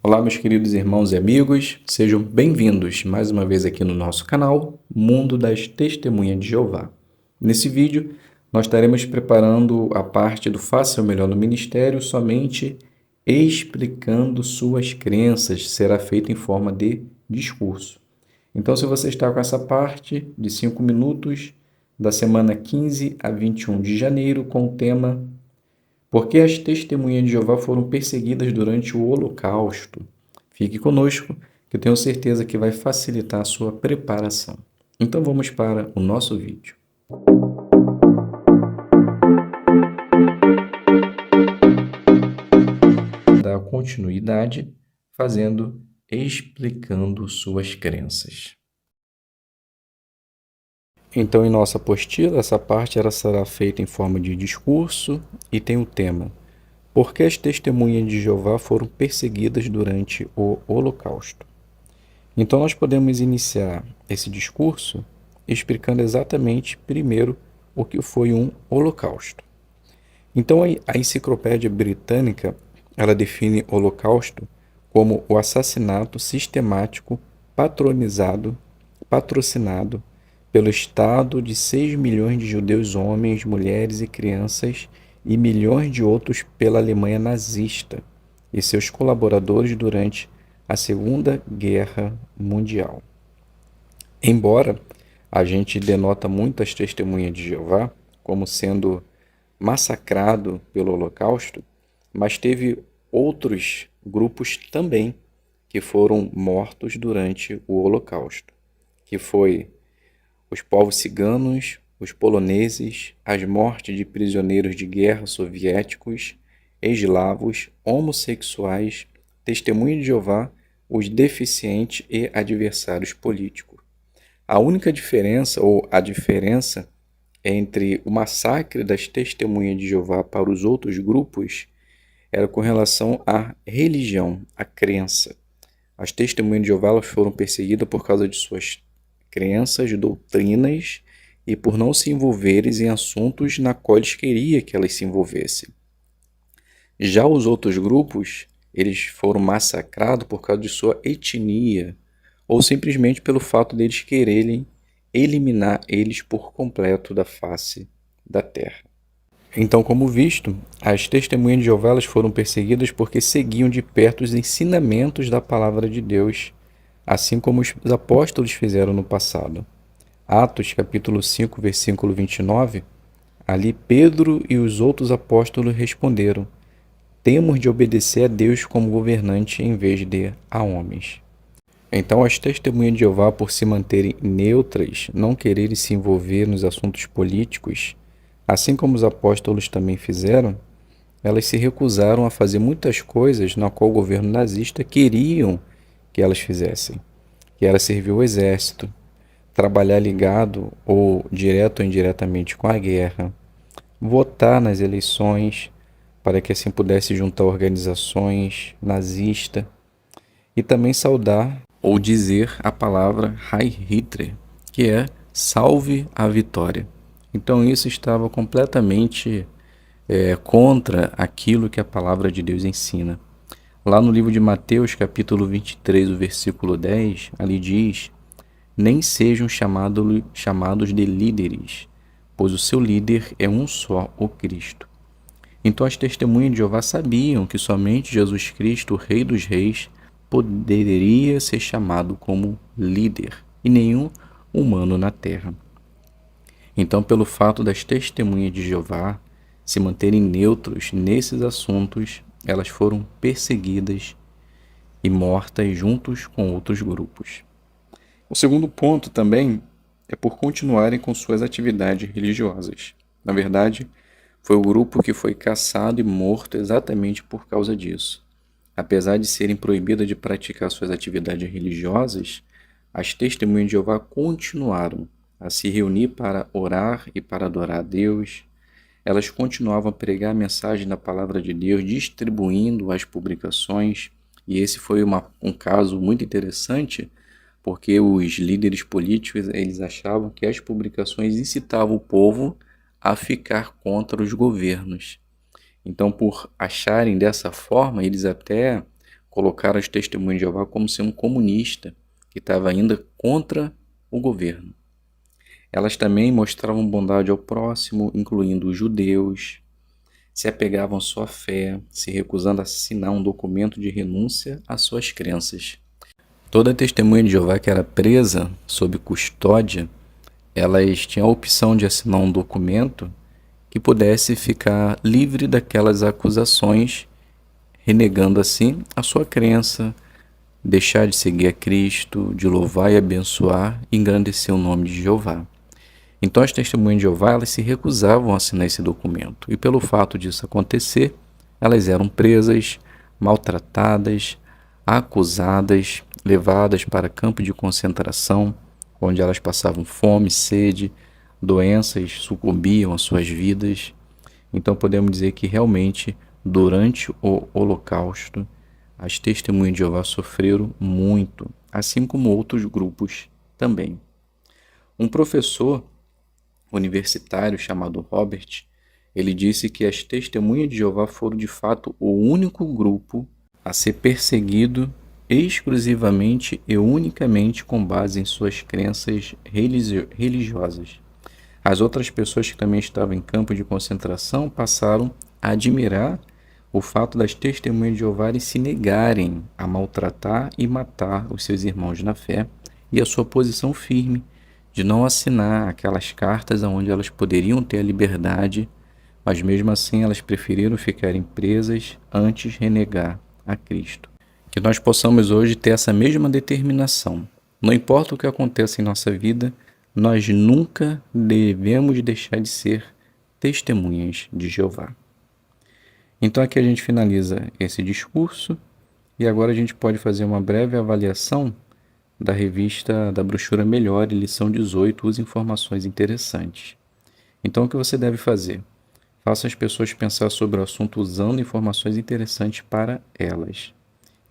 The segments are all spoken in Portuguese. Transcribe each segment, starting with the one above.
Olá, meus queridos irmãos e amigos, sejam bem-vindos mais uma vez aqui no nosso canal Mundo das Testemunhas de Jeová. Nesse vídeo, nós estaremos preparando a parte do Faça o Melhor no Ministério, somente explicando suas crenças, será feito em forma de discurso. Então, se você está com essa parte de 5 minutos, da semana 15 a 21 de janeiro, com o tema Por que as testemunhas de Jeová foram perseguidas durante o Holocausto? Fique conosco, que eu tenho certeza que vai facilitar a sua preparação. Então vamos para o nosso vídeo. Dar continuidade, explicando suas crenças. Então, em nossa apostila, essa parte será feita em forma de discurso e tem o tema: Por que as testemunhas de Jeová foram perseguidas durante o Holocausto? Então, nós podemos iniciar esse discurso explicando exatamente, primeiro, o que foi um holocausto. Então, a Enciclopédia Britânica, ela define holocausto como o assassinato sistemático, patrocinado pelo Estado de 6 milhões de judeus homens, mulheres e crianças e milhões de outros pela Alemanha nazista e seus colaboradores durante a Segunda Guerra Mundial. Embora a gente denota muitas testemunhas de Jeová como sendo massacrado pelo Holocausto, mas teve outros grupos também que foram mortos durante o Holocausto, que foi os povos ciganos, os poloneses, as mortes de prisioneiros de guerra soviéticos, eslavos, homossexuais, testemunhas de Jeová, os deficientes e adversários políticos. A única diferença, ou a diferença, entre o massacre das testemunhas de Jeová para os outros grupos era com relação à religião, à crença. As testemunhas de Jeová foram perseguidas por causa de suas crenças, doutrinas e por não se envolverem em assuntos na qual eles queriam que elas se envolvessem. Já os outros grupos, eles foram massacrados por causa de sua etnia ou simplesmente pelo fato deles quererem eliminar eles por completo da face da terra. Então, como visto, as testemunhas de Jeová foram perseguidas porque seguiam de perto os ensinamentos da palavra de Deus, assim como os apóstolos fizeram no passado. Atos capítulo 5, versículo 29, ali Pedro e os outros apóstolos responderam: temos de obedecer a Deus como governante em vez de a homens. Então, as testemunhas de Jeová, por se manterem neutras, não quererem se envolver nos assuntos políticos, assim como os apóstolos também fizeram, elas se recusaram a fazer muitas coisas na qual o governo nazista queriam que elas fizessem, que era servir o exército, trabalhar ligado ou direto ou indiretamente com a guerra, votar nas eleições para que assim pudesse juntar organizações nazistas e também saudar ou dizer a palavra Heil Hitler, que é salve a vitória. Então isso estava completamente contra aquilo que a palavra de Deus ensina. Lá no livro de Mateus, capítulo 23, o versículo 10, ali diz: nem sejam chamados de líderes, pois o seu líder é um só, o Cristo. Então as testemunhas de Jeová sabiam que somente Jesus Cristo, o Rei dos Reis, poderia ser chamado como líder, e nenhum humano na terra. Então, pelo fato das testemunhas de Jeová se manterem neutros nesses assuntos, elas foram perseguidas e mortas juntos com outros grupos. O segundo ponto também é por continuarem com suas atividades religiosas. Na verdade, foi o grupo que foi caçado e morto exatamente por causa disso. Apesar de serem proibidas de praticar suas atividades religiosas, as testemunhas de Jeová continuaram a se reunir para orar e para adorar a Deus. Elas continuavam a pregar a mensagem da palavra de Deus, distribuindo as publicações. E esse foi um caso muito interessante, porque os líderes políticos eles achavam que as publicações incitavam o povo a ficar contra os governos. Então, por acharem dessa forma, eles até colocaram as testemunhas de Jeová como sendo comunista, que estava ainda contra o governo. Elas também mostravam bondade ao próximo, incluindo os judeus, se apegavam à sua fé, se recusando a assinar um documento de renúncia às suas crenças. Toda testemunha de Jeová que era presa sob custódia, elas tinham a opção de assinar um documento que pudesse ficar livre daquelas acusações, renegando assim a sua crença, deixar de seguir a Cristo, de louvar e abençoar e engrandecer o nome de Jeová. Então as testemunhas de Jeová elas se recusavam a assinar esse documento, e pelo fato disso acontecer, elas eram presas, maltratadas, acusadas, levadas para campo de concentração, onde elas passavam fome, sede, doenças sucumbiam às suas vidas. Então podemos dizer que realmente, durante o Holocausto, as testemunhas de Jeová sofreram muito, assim como outros grupos também. Um professor universitário chamado Robert, ele disse que as testemunhas de Jeová foram de fato o único grupo a ser perseguido exclusivamente e unicamente com base em suas crenças religiosas. As outras pessoas que também estavam em campo de concentração passaram a admirar o fato das testemunhas de Jeová se negarem a maltratar e matar os seus irmãos na fé e a sua posição firme de não assinar aquelas cartas onde elas poderiam ter a liberdade, mas mesmo assim elas preferiram ficarem presas antes renegar a Cristo. Que nós possamos hoje ter essa mesma determinação. Não importa o que aconteça em nossa vida, nós nunca devemos deixar de ser testemunhas de Jeová. Então aqui a gente finaliza esse discurso e agora a gente pode fazer uma breve avaliação da revista, da brochura Melhore, lição 18, Use informações interessantes. Então o que você deve fazer? Faça as pessoas pensar sobre o assunto usando informações interessantes para elas.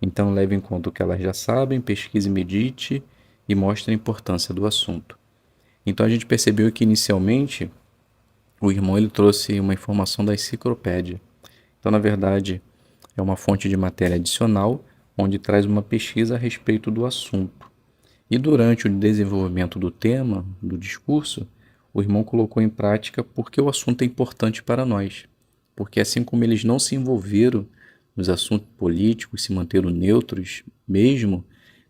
Então leve em conta o que elas já sabem, pesquise, medite e mostre a importância do assunto. Então a gente percebeu que inicialmente o irmão ele trouxe uma informação da enciclopédia. Então na verdade é uma fonte de matéria adicional onde traz uma pesquisa a respeito do assunto. E durante o desenvolvimento do tema, do discurso, o irmão colocou em prática porque o assunto é importante para nós. Porque assim como eles não se envolveram nos assuntos políticos, se manteram neutros, mesmo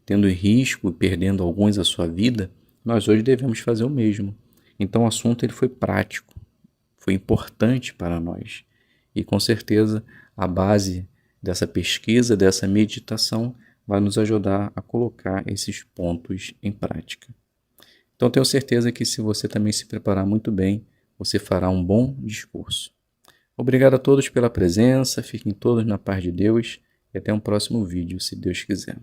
tendo risco e perdendo alguns a sua vida, nós hoje devemos fazer o mesmo. Então o assunto ele foi prático, foi importante para nós. E com certeza a base dessa pesquisa, dessa meditação, vai nos ajudar a colocar esses pontos em prática. Então tenho certeza que se você também se preparar muito bem, você fará um bom discurso. Obrigado a todos pela presença, fiquem todos na paz de Deus e até um próximo vídeo, se Deus quiser.